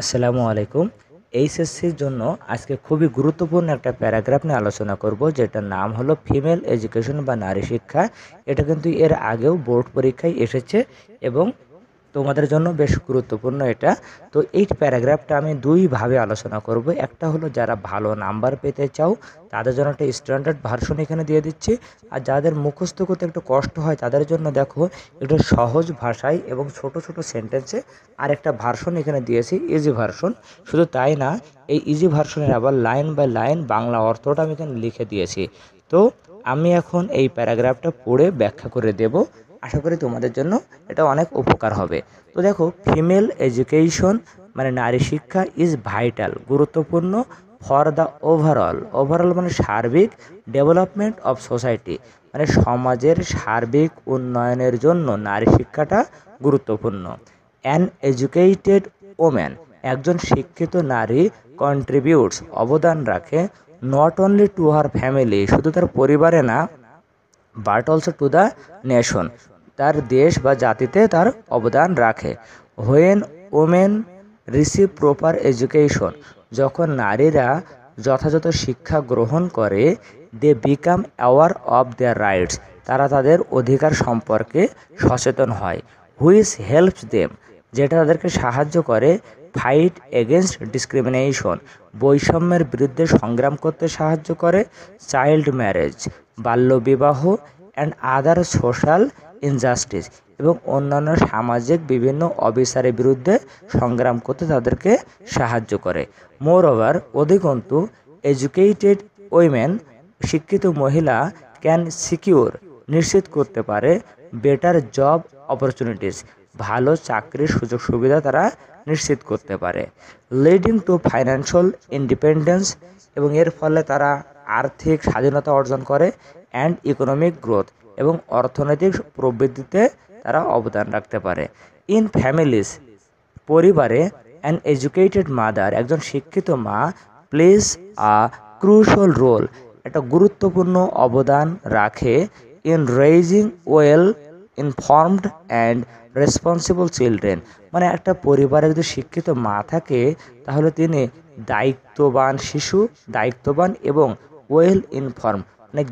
আসসালামু আলাইকুম। এইচএসসির জন্য আজকে খুবই গুরুত্বপূর্ণ একটা প্যারাগ্রাফ নিয়ে আলোচনা করব, যেটার নাম হলো ফিমেল এডুকেশন বা নারী শিক্ষা। এটা কিন্তু এর আগেও বোর্ড পরীক্ষায় এসেছে এবং তোমাদের জন্য বেশ গুরুত্বপূর্ণ এটা। তো এই প্যারাগ্রাফটা আমি দুইভাবে আলোচনা করব। একটা হলো যারা ভালো নাম্বার পেতে চাও তাদের জন্য একটা স্ট্যান্ডার্ড ভার্সন এখানে দিয়ে দিচ্ছি, আর যাদের মুখস্থ করতে একটু কষ্ট হয় তাদের জন্য দেখো একটু সহজ ভাষায় এবং ছোট ছোট সেন্টেন্সে আর একটা ভার্সন এখানে দিয়েছি, ইজি ভার্সন। শুধু তাই না, এই ইজি ভার্সনের আবার লাইন বাই লাইন বাংলা অর্থটা আমি এখানে লিখে দিয়েছি। তো আমি এখন এই প্যারাগ্রাফটা পড়ে ব্যাখ্যা করে দেব। আশা করি তোমাদের জন্য এটা অনেক উপকার হবে। তো দেখো, ফিমেল এডুকেশন মানে নারী শিক্ষা ইজ ভাইটাল, গুরুত্বপূর্ণ ফর দ্য ওভারঅল মানে সার্বিক ডেভেলপমেন্ট অফ সোসাইটি, মানে সমাজের সার্বিক উন্নয়নের জন্য নারী শিক্ষাটা গুরুত্বপূর্ণ। অ্যান এডুকেটেড ওম্যান, একজন শিক্ষিত নারী কন্ট্রিবিউটস, অবদান রাখে, not only to her family, শুধু তার পরিবারে না, but also to the nation, তার দেশ বা জাতিতে তার অবদান রাখে। When women receive proper education, যখন নারীরা যথাযথ শিক্ষা গ্রহণ করে, they become aware of their rights, তারা তাদের অধিকার সম্পর্কে সচেতন হয়। হুইচ হেল্পস দেম, যেটা তাদেরকে সাহায্য করে, ফাইট এগেনস্ট ডিসক্রিমিনেশন, বৈষম্যের বিরুদ্ধে সংগ্রাম করতে সাহায্য করে, চাইল্ড ম্যারেজ, বাল্যবিবাহ, অ্যান্ড আদার সোশ্যাল ইনজাস্টিস, এবং অন্যান্য সামাজিক বিভিন্ন অবিচারের বিরুদ্ধে সংগ্রাম করতে তাদেরকে সাহায্য করে। মোর ওভার, অধিকন্তু, এডুকেটেড উইমেন, শিক্ষিত মহিলা, ক্যান সিকিউর, নিশ্চিত করতে পারে, বেটার জব অপরচুনিটিস, ভালো চাকরির সুযোগ সুবিধা তারা নিশ্চিত করতে পারে, লিডিং টু ফাইন্যান্সিয়াল ইন্ডিপেন্ডেন্স, এবং এর ফলে তারা আর্থিক স্বাধীনতা অর্জন করে, অ্যান্ড ইকোনমিক গ্রোথ, এবং অর্থনৈতিক প্রবৃদ্ধিতে তারা অবদান রাখতে পারে। ইন ফ্যামিলিজ, পরিবারে, অ্যান এডুকেটেড মাদার, একজন শিক্ষিত মা, প্লেস আ ক্রুশাল রোল, একটা গুরুত্বপূর্ণ অবদান রাখে, in raising well informed and responsible children, মানে একটা পরিবারে যদি শিক্ষিত মা থাকে তাহলে তিনি দায়িত্ববান শিশু, দায়িত্ববান এবং ওয়েল ইনফর্ম মানে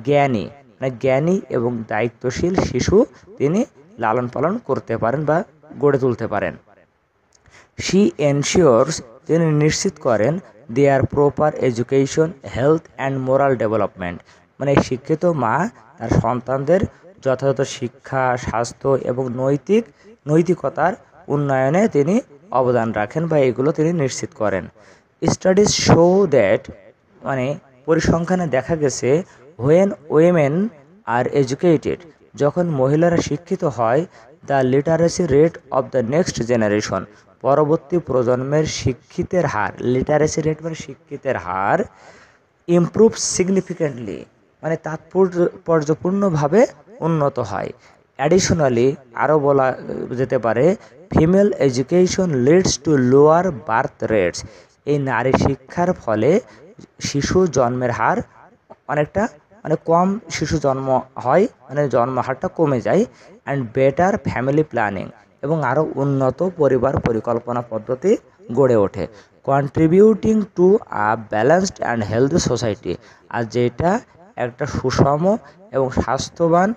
জ্ঞানী এবং দায়িত্বশীল শিশু তিনি লালন পালন করতে পারেন বা গড়ে তুলতে পারেন। শি এনশিওরস, তিনি নিশ্চিত করেন, their proper education, health and moral development, মানে শিক্ষিত মা তার সন্তানদের যথাযথ শিক্ষা, স্বাস্থ্য এবং নৈতিকতার উন্নয়নে তিনি অবদান রাখেন বা এগুলো তিনি নিশ্চিত করেন। স্টাডিজ শো দ্যাট, মানে পরিসংখ্যানে দেখা গেছে, হোয়েন উইমেন আর এডুকেটেড, যখন মহিলারা শিক্ষিত হয়, the literacy rate of the next generation, পরবর্তী প্রজন্মের শিক্ষিতের হার, লিটারেসি রেট মানে শিক্ষিতের হার, ইমপ্রুভ সিগনিফিক্যান্টলি, মানে তাৎপর্যপূর্ণভাবে উন্নত হয়। অ্যাডিশনালি, আরও বলা যেতে পারে, female education leads to lower birth rates, এই নারী শিক্ষার ফলে শিশু জন্মের হার অনেকটা কম শিশু জন্ম হয়, মানে জন্ম হারটা কমে যায়, অ্যান্ড বেটার ফ্যামিলি প্ল্যানিং, এবং আরও উন্নত পরিবার পরিকল্পনা পদ্ধতি গড়ে ওঠে, contributing to a balanced and healthy society, আর যেটা একটা সুষম এবং স্বাস্থ্যবান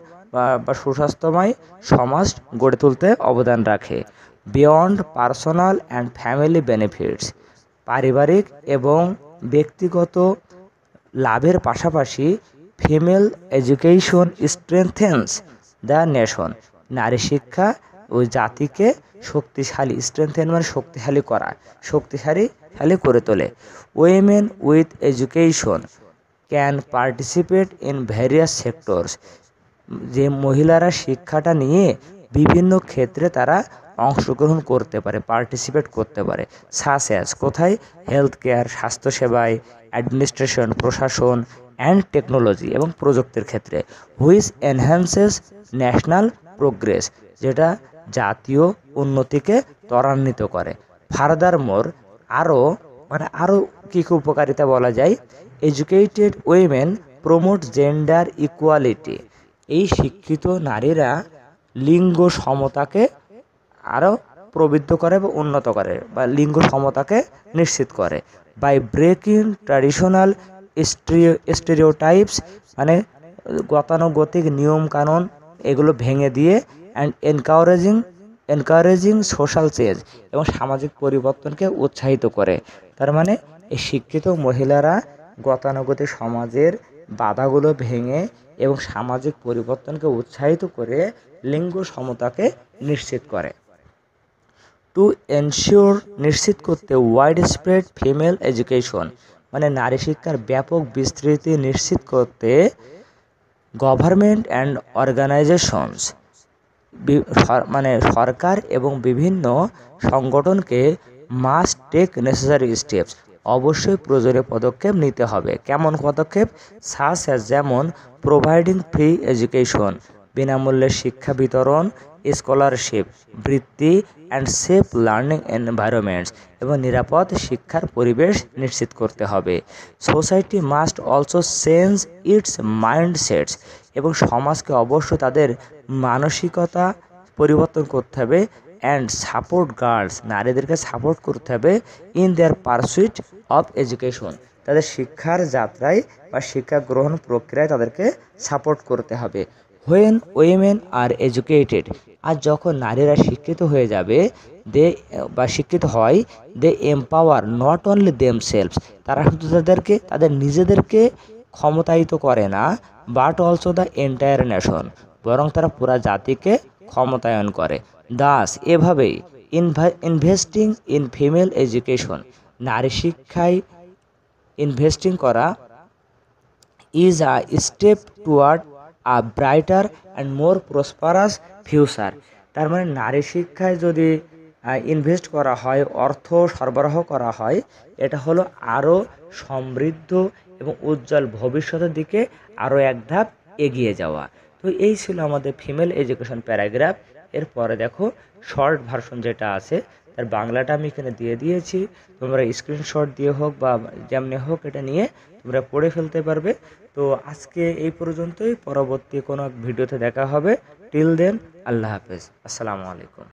বা সুস্বাস্থ্যময় সমাজ গড়ে তুলতে অবদান রাখে। Beyond personal and family benefits, পারিবারিক এবং ব্যক্তিগত লাভের পাশাপাশি, ফিমেল এডুকেশন স্ট্রেংথেন্স দ্য নেশন, নারী শিক্ষা ওই জাতিকে শক্তিশালী, স্ট্রেংথেন মানে শক্তিশালী করে তোলে। Women with education can participate in various sectors, যে মহিলারা শিক্ষাটা নিয়ে বিভিন্ন ক্ষেত্রে তারা অংশগ্রহণ করতে পারে, পার্টিসিপেট করতে পারে, সাস অ্যাজ, কোথায়, হেলথ কেয়ার, স্বাস্থ্যসেবায়, অ্যাডমিনিস্ট্রেশন, প্রশাসন, অ্যান্ড টেকনোলজি, এবং প্রযুক্তির ক্ষেত্রে। হুইচ এনহ্যান্সেস ন্যাশনাল প্রোগ্রেস, যেটা জাতীয় উন্নতিকে ত্বরান্বিত করে। ফার্দার মোর, আরও কী কী উপকারিতা বলা যায়, educated women promote gender equality, এই শিক্ষিত নারীরা লিঙ্গ সমতাকে আরও প্রবৃদ্ধ করে বা উন্নত করে বা লিঙ্গ সমতাকে নিশ্চিত করে। বাই ব্রেকিং ট্র্যাডিশনাল স্টেরিওটাইপস, মানে গতানুগতিক নিয়ম কানুন এগুলো ভেঙে দিয়ে, অ্যান্ড এনকারেজিং সোশ্যাল চেঞ্জ, এবং সামাজিক পরিবর্তনকে উৎসাহিত করে। তার মানে এই শিক্ষিত মহিলারা গতানুগতিক সমাজের বাধাগুলো ভেঙে এবং সামাজিক পরিবর্তনকে উৎসাহিত করে লিঙ্গ সমতাকে নিশ্চিত করে। টু এনশিওর, নিশ্চিত করতে ওয়াইড স্প্রেড ফিমেল এডুকেশন, মানে নারী শিক্ষার ব্যাপক বিস্তৃতি নিশ্চিত করতে গভর্নমেন্ট অ্যান্ড অর্গানাইজেশনস, মানে সরকার এবং বিভিন্ন সংগঠনকে মাস্ট টেক নেসেসারি স্টেপস, অবশ্যই প্রয়োজনীয় পদক্ষেপ নিতে হবে। কেমন পদক্ষেপ? সাস অ্যাজ, যেমন প্রোভাইডিং ফ্রি এডুকেশন, বিনামূল্যে শিক্ষা বিতরণ, স্কলারশিপ, বৃত্তি, অ্যান্ড সেফ লার্নিং এনভায়রনমেন্টস, এবং নিরাপদ শিক্ষার পরিবেশ নিশ্চিত করতে হবে। Society must also change its mindsets, এবং সমাজকে অবশ্য তাদের মানসিকতা পরিবর্তন করতে হবে। অ্যান্ড সাপোর্ট গার্লস, নারীদেরকে সাপোর্ট করতে হবে in their pursuit of education, তাদের শিক্ষার যাত্রায় বা শিক্ষা গ্রহণ প্রক্রিয়ায় তাদেরকে সাপোর্ট করতে হবে। হোয়েন উইমেন আর এডুকেটেড, আর যখন নারীরা শিক্ষিত হয়ে যাবে, শিক্ষিত হয়, দে এম্পাওয়ার নট অনলি দেমসেলভস, তারা শুধু তাদের নিজেদেরকে ক্ষমতায়িত করে না, but also the entire nation, বরং তারা পুরা জাতিকে ক্ষমতায়ন করে। দাস, এভাবেই ইনভেস্টিং ইন ফিমেল এডুকেশন, নারী শিক্ষায় ইনভেস্টিং করা, is a step toward a brighter and more prosperous future. তার মানে নারী শিক্ষায় যদি ইনভেস্ট করা হয়, অর্থ সরবরাহ করা হয়, এটা হলো আরও সমৃদ্ধ এবং উজ্জ্বল ভবিষ্যতের দিকে আরও এক ধাপ এগিয়ে যাওয়া। তো এই ছিল আমাদের ফিমেল এডুকেশন প্যারাগ্রাফ। এরপরে দেখো শর্ট ভার্সন যেটা আছে, তার বাংলাটা আমি এখানে দিয়ে দিয়েছি। তোমরা স্ক্রিনশট দিয়ে হোক বা যেমনি হোক এটা নিয়ে তোমরা পড়ে ফেলতে পারবে। তো আজকে এই পর্যন্তই, পরবর্তী কোনো ভিডিওতে দেখা হবে। টিল দেন, আল্লাহ হাফেজ, আসসালামু আলাইকুম।